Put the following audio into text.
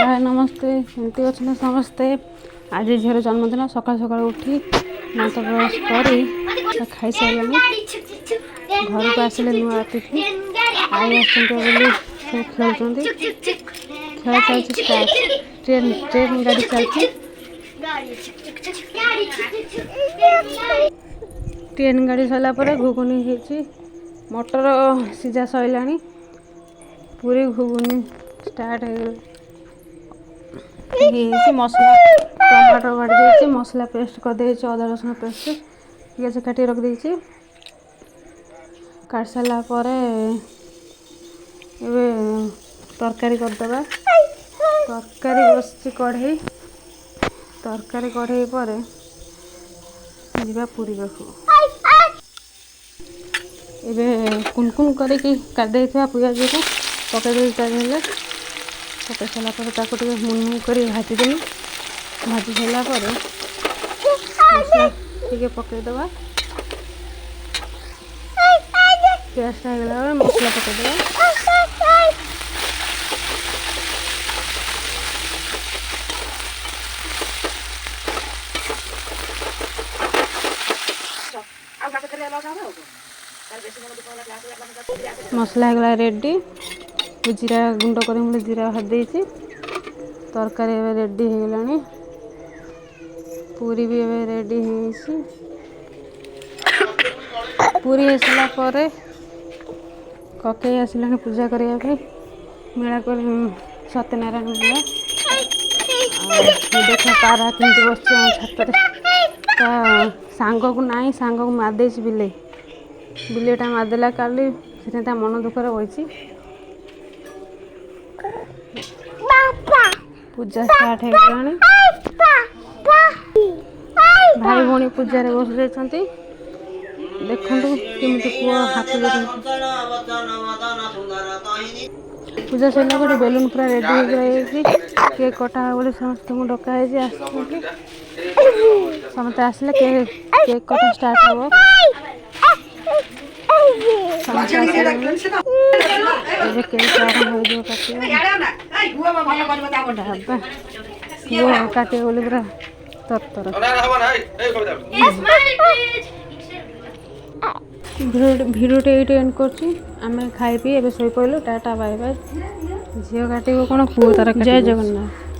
हाय नमस्ते केमती अच्छे समस्ते। आज झीर जन्मदिन सकाल सकाल उठी दांत ब्रश कर खाई सारे घर को आसिले नुआ अतिथि आई आसुँच खेल खेल चलती स्टार्ट ट्रेन गाड़ी चलती ट्रेन गाड़ी सरला घुगुनी होती मटर सीझा सरला पूरी घुगुनी स्टार्ट मसला टमाटर काटी मसला पेस्ट कर अदा रसुण पेस्ट पियाज काटी रख देती काट सारा पर तरकारी करदे तरकारी बस कढ़ई तरकारी कढ़ई पर जीवा पूरी पाखु एवं कुनकुन करके काटदे पियाज को पकईदे पकई सारापर मुनमुन कर भाजीदेली भाजी सारापर मसला टे पकईदे पेस्ट होगा मसला पकईदे मसला होगा रेडी जीरा गुंड कर जीरा भादी तरकारी रेडी हो गलानी पूरी भी रेडी हो पूरी हो सारा पर ककई आसला पूजा करने मेला कर सत्यनारायण मेला देख पारा केमती बस छत सांग को ना सांग को मारदे बिले बिलेटा मारदेला काली से मन दुखर बही पूजा स्टार्ट हो भाई भौणी पूजा बस जाती देखु केमती पुआ हाथ पूजा सरला गोटे बेलून पूरा रेडी हो केक कटा बोली समस्त डकाई समस्त आसले केक कटा स्टार्ट हम केक आरम्भ हो काटे बोली पूरा तरतर भिडियोटे ये एंड कर खाई पी ए शोपलु टाटा बाय बाय झील काटे कौन पुओ तार जय जगन्नाथ।